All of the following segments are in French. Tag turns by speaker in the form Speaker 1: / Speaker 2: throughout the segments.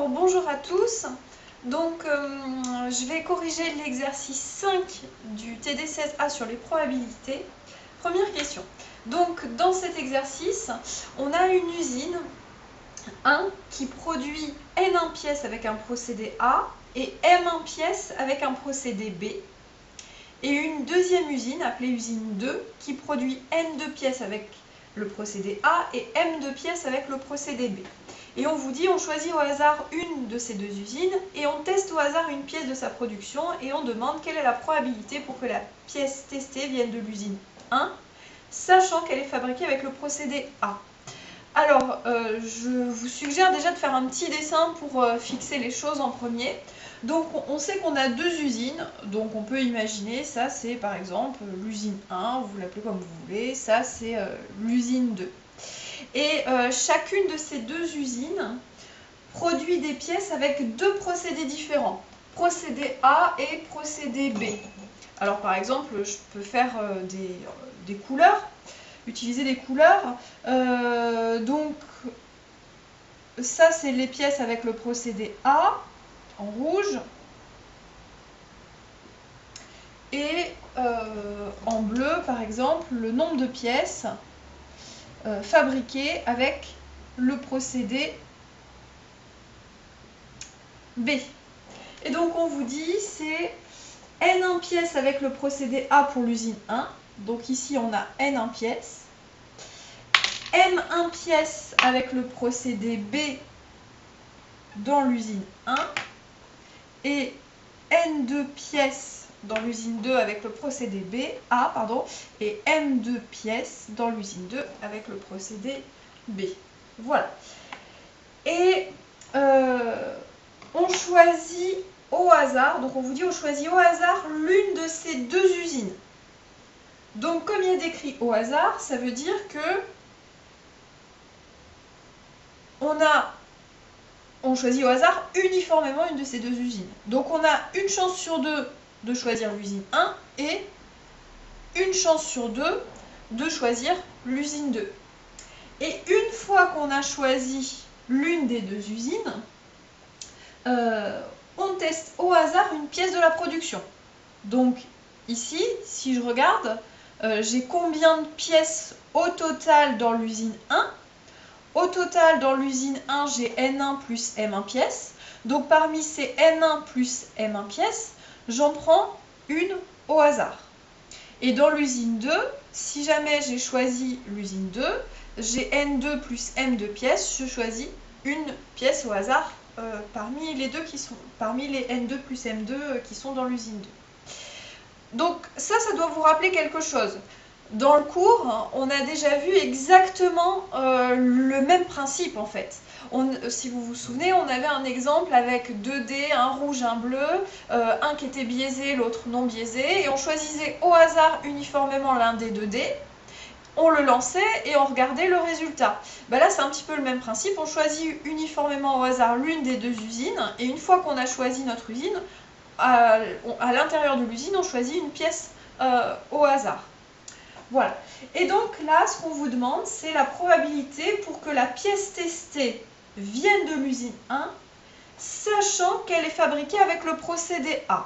Speaker 1: Alors bonjour à tous, donc je vais corriger l'exercice 5 du TD16A sur les probabilités. Première question, donc dans cet exercice, on a une usine 1 qui produit N1 pièces avec un procédé A et M1 pièces avec un procédé B. Et une deuxième usine, appelée usine 2, qui produit N2 pièces avec le procédé A et M2 pièces avec le procédé B. Et on vous dit, on choisit au hasard une de ces deux usines et on teste au hasard une pièce de sa production et on demande quelle est la probabilité pour que la pièce testée vienne de l'usine 1, sachant qu'elle est fabriquée avec le procédé A. Alors, je vous suggère déjà de faire un petit dessin pour fixer les choses en premier. Donc, on sait qu'on a deux usines, donc on peut imaginer, ça c'est par exemple l'usine 1, vous l'appelez comme vous voulez, ça c'est l'usine 2. Et chacune de ces deux usines produit des pièces avec deux procédés différents, procédé A et procédé B. Alors par exemple, je peux faire des couleurs, utiliser des couleurs. Donc ça c'est les pièces avec le procédé A en rouge et en bleu par exemple le nombre de pièces fabriquées avec le procédé B. Et donc on vous dit c'est N1 pièces avec le procédé A pour l'usine 1. Donc ici on a N1 pièces. M1 pièces avec le procédé B dans l'usine 1. Et N2 pièces dans l'usine 2 avec le procédé A, et M2 pièces dans l'usine 2 avec le procédé B. Voilà. Et on choisit au hasard, donc on vous dit on choisit au hasard l'une de ces deux usines. Donc comme il y a décrit au hasard, ça veut dire que on choisit au hasard uniformément une de ces deux usines. Donc on a une chance sur deux de choisir l'usine 1 et une chance sur deux de choisir l'usine 2. Et une fois qu'on a choisi l'une des deux usines, on teste au hasard une pièce de la production. Donc ici, si je regarde, j'ai combien de pièces au total dans l'usine 1 ? Au total, dans l'usine 1, j'ai N1 plus M1 pièces. Donc parmi ces N1 plus M1 pièces, j'en prends une au hasard. Et dans l'usine 2, si jamais j'ai choisi l'usine 2, j'ai N2 plus M2 pièces, je choisis une pièce au hasard parmi les N2 plus M2 qui sont dans l'usine 2. Donc ça doit vous rappeler quelque chose. Dans le cours, on a déjà vu exactement le même principe en fait. Si vous vous souvenez, on avait un exemple avec 2 dés, un rouge, un bleu, un qui était biaisé, l'autre non biaisé, et on choisissait au hasard uniformément l'un des 2 dés, on le lançait et on regardait le résultat. Là c'est un petit peu le même principe, on choisit uniformément au hasard l'une des deux usines, et une fois qu'on a choisi notre usine, à l'intérieur de l'usine, on choisit une pièce au hasard. Voilà. Et donc là, ce qu'on vous demande, c'est la probabilité pour que la pièce testée vienne de l'usine 1, sachant qu'elle est fabriquée avec le procédé A.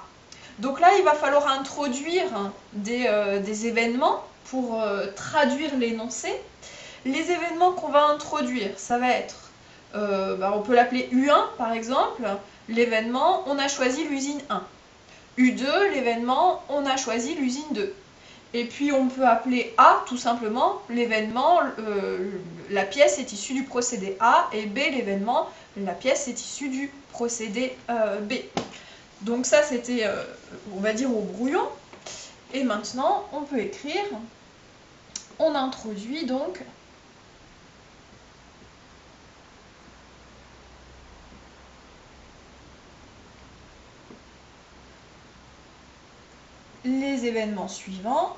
Speaker 1: Donc là, il va falloir introduire des événements pour traduire l'énoncé. Les événements qu'on va introduire, ça va être, on peut l'appeler U1 par exemple, l'événement, on a choisi l'usine 1. U2, l'événement, on a choisi l'usine 2. Et puis on peut appeler A tout simplement l'événement, la pièce est issue du procédé A, et B l'événement, la pièce est issue du procédé B. Donc ça c'était, on va dire, au brouillon. Et maintenant on peut écrire, on introduit donc les événements suivants.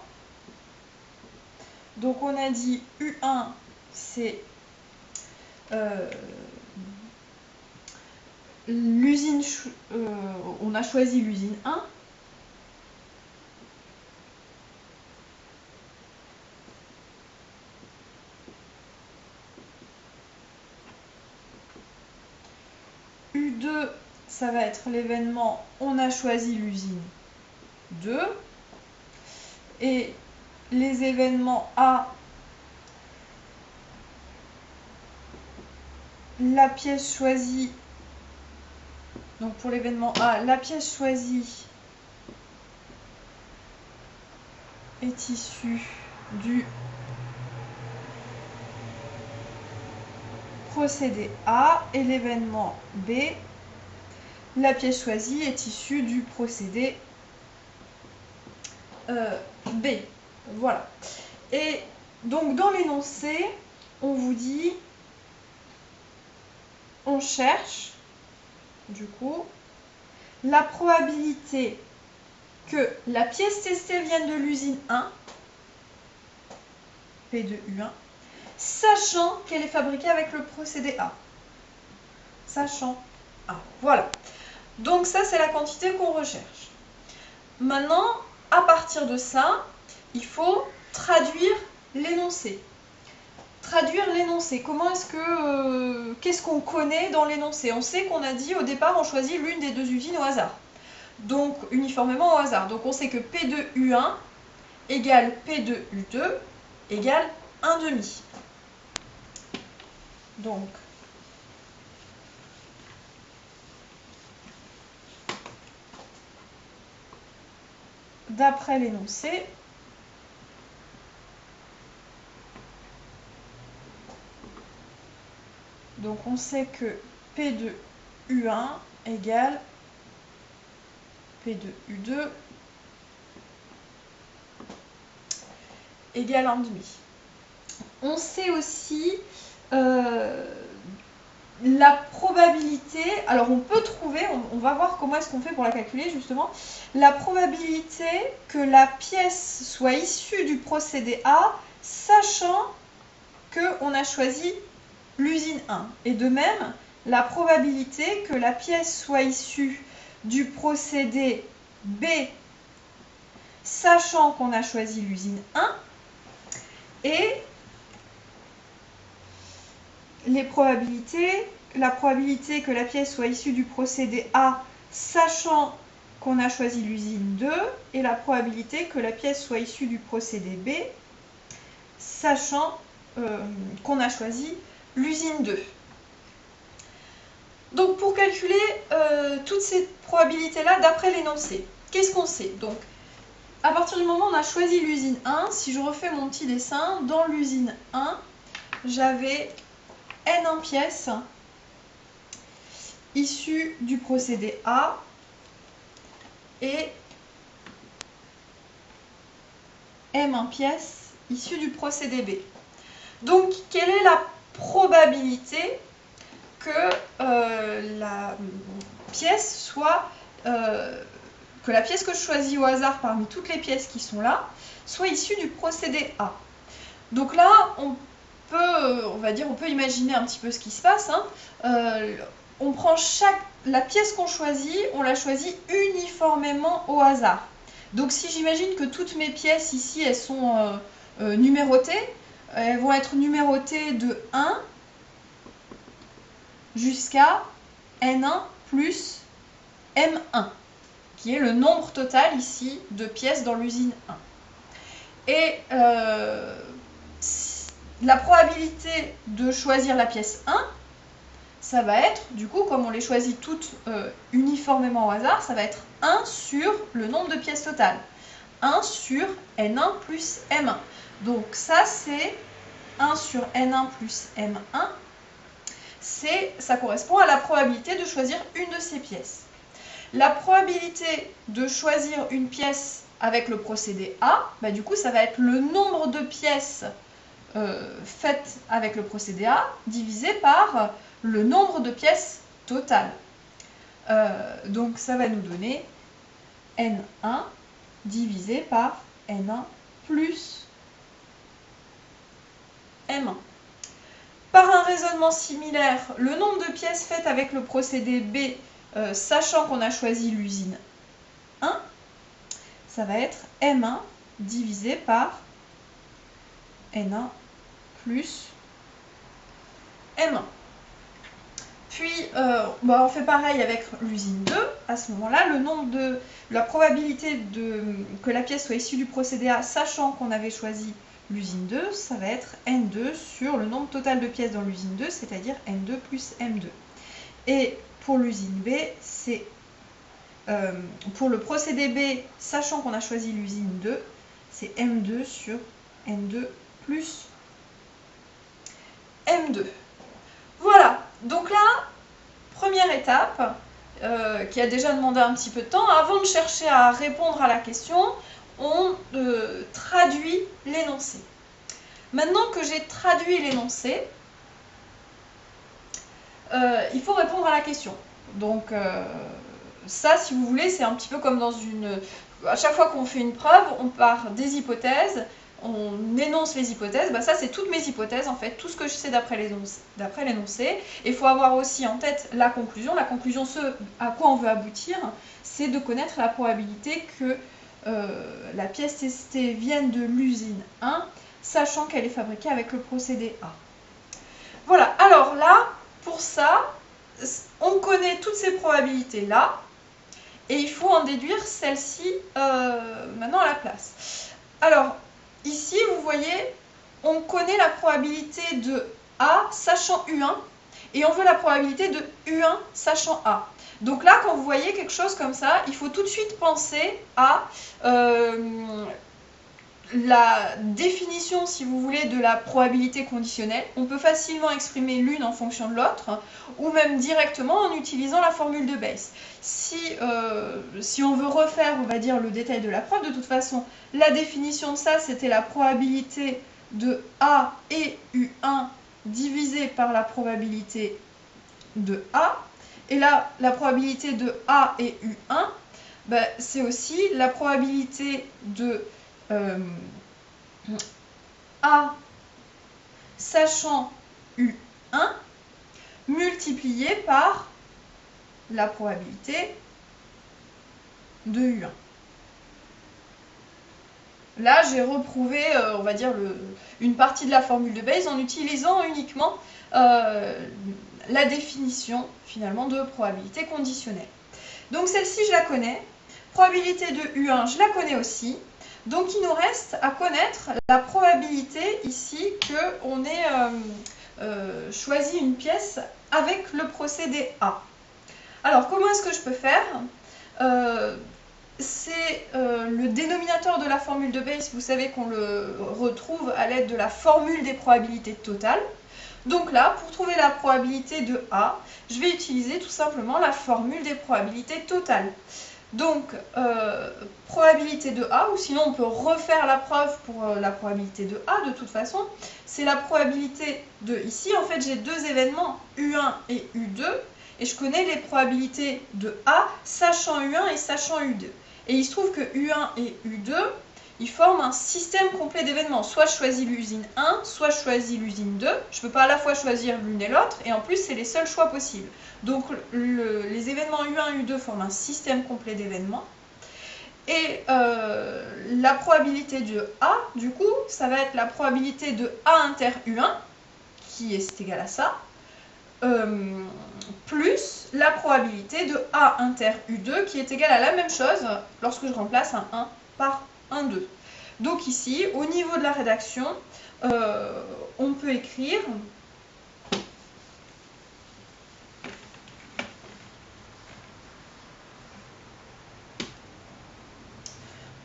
Speaker 1: Donc on a dit U1 c'est l'usine, on a choisi l'usine 1. U2, ça va être l'événement on a choisi l'usine 2. Et les événements A, la pièce choisie, donc pour l'événement A, la pièce choisie est issue du procédé A, et l'événement B, la pièce choisie est issue du procédé B. Voilà. Et donc dans l'énoncé, on vous dit, on cherche du coup la probabilité que la pièce testée vienne de l'usine 1, P de U1, sachant qu'elle est fabriquée avec le procédé A. Sachant A. Voilà. Donc ça, c'est la quantité qu'on recherche. Maintenant, à partir de ça, il faut traduire l'énoncé. Traduire l'énoncé. Comment est-ce que... qu'est-ce qu'on connaît dans l'énoncé? On sait qu'on a dit au départ, on choisit l'une des deux usines au hasard. Donc, uniformément au hasard. Donc, on sait que P de U1 égale P de U2 égale 1,5. Donc, d'après l'énoncé, donc on sait que P de U1 égale P de U2 égale 1,5. On sait aussi la probabilité, alors on peut trouver, on va voir comment est-ce qu'on fait pour la calculer justement, la probabilité que la pièce soit issue du procédé A, sachant qu'on a choisi l'usine 1. Et de même, la probabilité que la pièce soit issue du procédé B, sachant qu'on a choisi l'usine 1, et les probabilités, la probabilité que la pièce soit issue du procédé A, sachant qu'on a choisi l'usine 2, et la probabilité que la pièce soit issue du procédé B, sachant qu'on a choisi l'usine 2. Donc pour calculer toutes ces probabilités-là d'après l'énoncé, qu'est-ce qu'on sait? Donc, à partir du moment où on a choisi l'usine 1, si je refais mon petit dessin, dans l'usine 1, j'avais N1 pièces issues du procédé A et M1 pièces issues du procédé B. Donc, quelle est la probabilité que la pièce soit... que la pièce que je choisis au hasard parmi toutes les pièces qui sont là soit issue du procédé A. Donc là, on peut imaginer un petit peu ce qui se passe. On prend la pièce qu'on choisit, on la choisit uniformément au hasard. Donc si j'imagine que toutes mes pièces ici, elles sont numérotées, elles vont être numérotées de 1 jusqu'à N1 plus M1, qui est le nombre total ici de pièces dans l'usine 1. Et la probabilité de choisir la pièce 1, ça va être, du coup, comme on les choisit toutes uniformément au hasard, ça va être 1 sur le nombre de pièces totales. 1 sur N1 plus M1. Donc ça, c'est 1 sur N1 plus M1. Ça correspond à la probabilité de choisir une de ces pièces. La probabilité de choisir une pièce avec le procédé A, du coup, ça va être le nombre de pièces faites avec le procédé A divisé par le nombre de pièces totales. Donc, ça va nous donner N1 divisé par N1 plus M1. Par un raisonnement similaire, le nombre de pièces faites avec le procédé B, sachant qu'on a choisi l'usine 1, ça va être M1 divisé par N1 plus M1. puis, on fait pareil avec l'usine 2. À ce moment-là, la probabilité que la pièce soit issue du procédé A, sachant qu'on avait choisi l'usine 2, ça va être N2 sur le nombre total de pièces dans l'usine 2, c'est-à-dire N2 plus M2. Et pour l'usine B, c'est pour le procédé B, sachant qu'on a choisi l'usine 2, c'est M2 sur N2 plus M2. Voilà, donc là, première étape, qui a déjà demandé un petit peu de temps. Avant de chercher à répondre à la question, on traduit l'énoncé. Maintenant que j'ai traduit l'énoncé, il faut répondre à la question. Donc ça, si vous voulez, c'est un petit peu comme dans une... À chaque fois qu'on fait une preuve, on part des hypothèses, on énonce les hypothèses. Ça, c'est toutes mes hypothèses, en fait, tout ce que je sais d'après l'énoncé. Et il faut avoir aussi en tête la conclusion. La conclusion, ce à quoi on veut aboutir, c'est de connaître la probabilité que la pièce testée vienne de l'usine 1, sachant qu'elle est fabriquée avec le procédé A. Voilà, alors là, pour ça, on connaît toutes ces probabilités-là, et il faut en déduire celle-ci maintenant à la place. Alors, ici, vous voyez, on connaît la probabilité de A sachant U1, et on veut la probabilité de U1 sachant A. Donc là, quand vous voyez quelque chose comme ça, il faut tout de suite penser à la définition, si vous voulez, de la probabilité conditionnelle. On peut facilement exprimer l'une en fonction de l'autre, ou même directement en utilisant la formule de Bayes. Si on veut refaire, on va dire, le détail de la preuve, de toute façon, la définition de ça, c'était la probabilité de A et U1 divisé par la probabilité de A. Et là, la probabilité de A et U1, c'est aussi la probabilité de A sachant U1 multiplié par la probabilité de U1. Là, j'ai reprouvé, on va dire, une partie de la formule de Bayes en utilisant uniquement la définition, finalement, de probabilité conditionnelle. Donc celle-ci, je la connais. Probabilité de U1, je la connais aussi. Donc il nous reste à connaître la probabilité ici qu'on ait choisi une pièce avec le procédé A. Alors comment est-ce que je peux faire c'est le dénominateur de la formule de Bayes, vous savez qu'on le retrouve à l'aide de la formule des probabilités totales. Donc là, pour trouver la probabilité de A, je vais utiliser tout simplement la formule des probabilités totales. Donc, probabilité de A, ou sinon on peut refaire la preuve pour la probabilité de A de toute façon, c'est la probabilité de ici. En fait, j'ai deux événements, U1 et U2, et je connais les probabilités de A, sachant U1 et sachant U2. Et il se trouve que U1 et U2, ils forment un système complet d'événements. Soit je choisis l'usine 1, soit je choisis l'usine 2. Je ne peux pas à la fois choisir l'une et l'autre, et en plus, c'est les seuls choix possibles. Donc, les événements U1 et U2 forment un système complet d'événements. Et la probabilité de A, du coup, ça va être la probabilité de A inter U1, qui est égal à ça, plus la probabilité de A inter U2 qui est égale à la même chose lorsque je remplace un 1 par un 2. Donc ici, au niveau de la rédaction, on peut écrire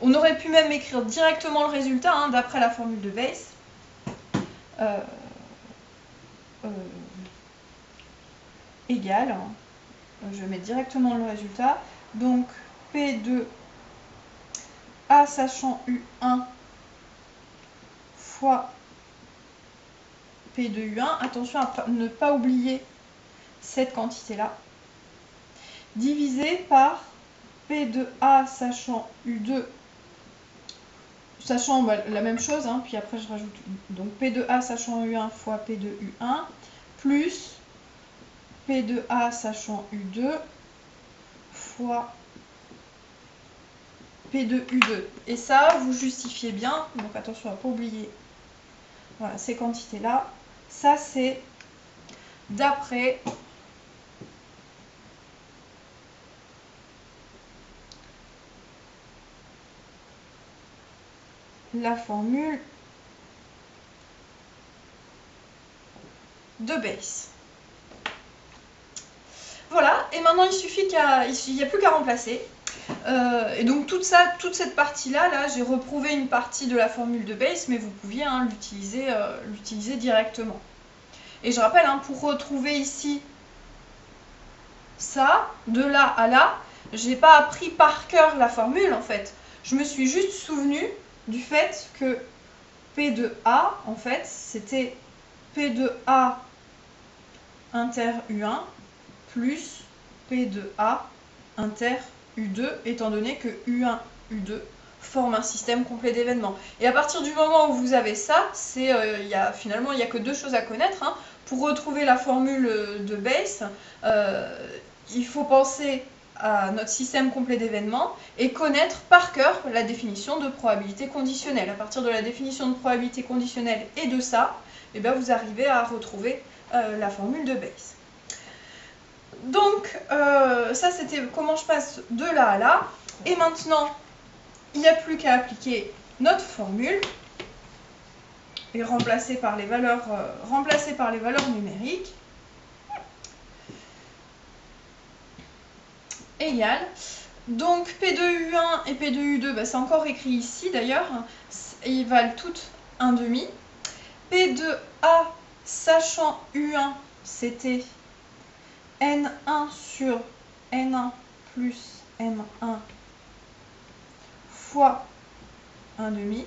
Speaker 1: on aurait pu même écrire directement le résultat d'après la formule de Bayes. Égal, je vais mettre directement le résultat, donc P de A sachant U1 fois P de U1, attention à ne pas oublier cette quantité-là, divisé par P de A sachant U2, sachant la même chose, puis après je rajoute, donc P de A sachant U1 fois P de U1, plus P de A sachant U2 fois P de U2. Et ça, vous justifiez bien. Donc attention à ne pas oublier voilà, ces quantités-là. Ça, c'est d'après la formule de Bayes. Voilà, et maintenant il suffit il n'y a plus qu'à remplacer. Et donc toute cette partie-là, j'ai reprouvé une partie de la formule de Bayes, mais vous pouviez l'utiliser directement. Et je rappelle, pour retrouver ici ça, de là à là, j'ai pas appris par cœur la formule en fait. Je me suis juste souvenu du fait que P de A, en fait, c'était P de A inter U1 plus P de A inter U2, étant donné que U1, U2 forment un système complet d'événements. Et à partir du moment où vous avez ça, finalement, il n'y a que deux choses à connaître. Pour retrouver la formule de Bayes, il faut penser à notre système complet d'événements et connaître par cœur la définition de probabilité conditionnelle. À partir de la définition de probabilité conditionnelle et de ça, vous arrivez à retrouver la formule de Bayes. Donc, ça c'était comment je passe de là à là. Et maintenant, il n'y a plus qu'à appliquer notre formule et remplacer par les valeurs numériques. Égale. Donc P de U1 et P de U2, c'est encore écrit ici d'ailleurs. Ils valent toutes 1,5. P de A, sachant U1, c'était N1 sur N1 plus M1 fois 1,5.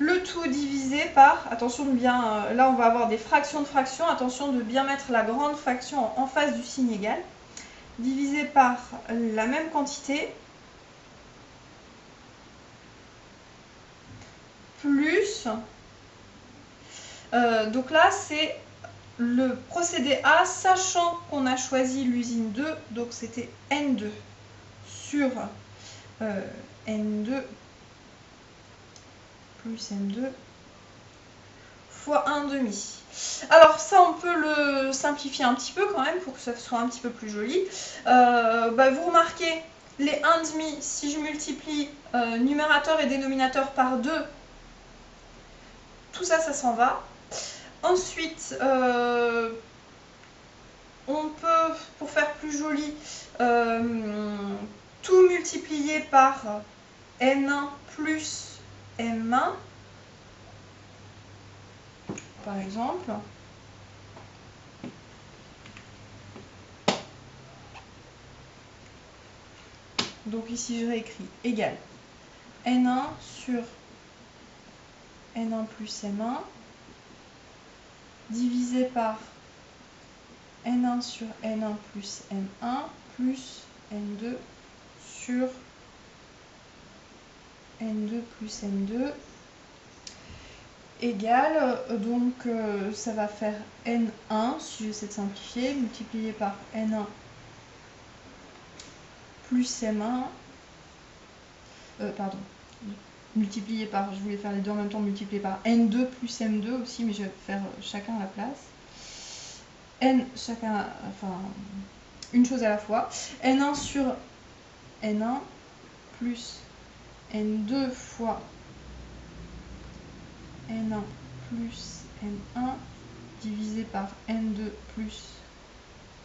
Speaker 1: Le tout divisé par, attention de bien, là on va avoir des fractions de fractions, attention de bien mettre la grande fraction en face du signe égal, divisé par la même quantité, plus, donc là c'est le procédé A, sachant qu'on a choisi l'usine 2, donc c'était N2 sur N2 plus M2 fois 1,5. Alors ça, on peut le simplifier un petit peu quand même pour que ça soit un petit peu plus joli. Vous remarquez, les 1,5, si je multiplie numérateur et dénominateur par 2, tout ça, ça s'en va. Ensuite, on peut, pour faire plus joli, tout multiplier par N1 plus M1, par exemple. Donc ici, je réécris égal N1 sur N1 plus M1 divisé par N1 sur N1 plus M1 plus N2 sur N2 plus M2 égale, donc ça va faire N1, si j'essaie de simplifier, multiplié par N1 plus M1, multiplié par, je voulais faire les deux en même temps, multiplié par N2 plus M2 aussi, mais je vais faire chacun à la place. Une chose à la fois. N1 sur N1 plus N2 fois N1 plus M1 divisé par N2 plus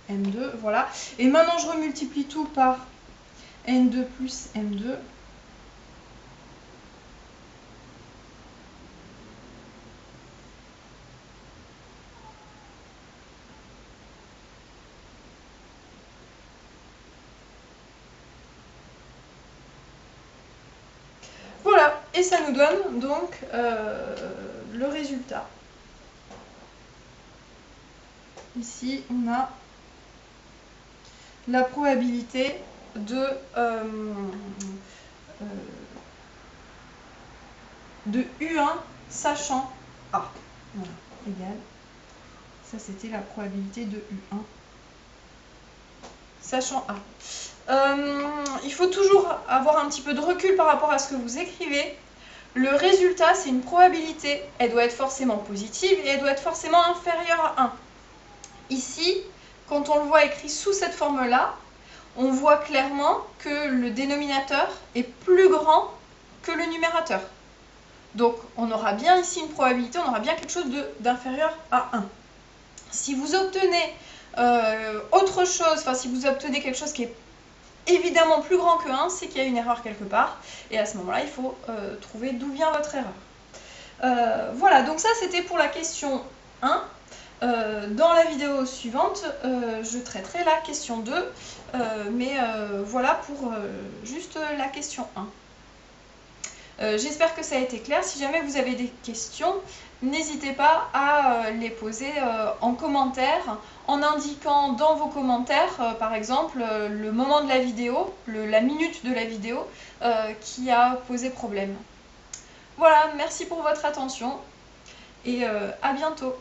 Speaker 1: M2, voilà. Et maintenant je remultiplie tout par N2 plus M2. Voilà, et ça nous donne donc le résultat. Ici, on a la probabilité de U1 sachant A. Voilà, égal. Ça, c'était la probabilité de U1 sachant A. Il faut toujours avoir un petit peu de recul par rapport à ce que vous écrivez. Le résultat, c'est une probabilité. Elle doit être forcément positive et elle doit être forcément inférieure à 1. Ici, quand on le voit écrit sous cette forme-là, on voit clairement que le dénominateur est plus grand que le numérateur. Donc on aura bien ici une probabilité, on aura bien quelque chose d'inférieur à 1. Si vous obtenez autre chose, enfin si vous obtenez quelque chose qui est évidemment plus grand que 1, c'est qu'il y a une erreur quelque part. Et à ce moment-là, il faut trouver d'où vient votre erreur. Voilà, donc ça c'était pour la question 1. Dans la vidéo suivante, je traiterai la question 2, mais voilà pour juste la question 1. J'espère que ça a été clair. Si jamais vous avez des questions, n'hésitez pas à les poser en commentaire, en indiquant dans vos commentaires, par exemple, le moment de la vidéo, la minute de la vidéo qui a posé problème. Voilà, merci pour votre attention et à bientôt.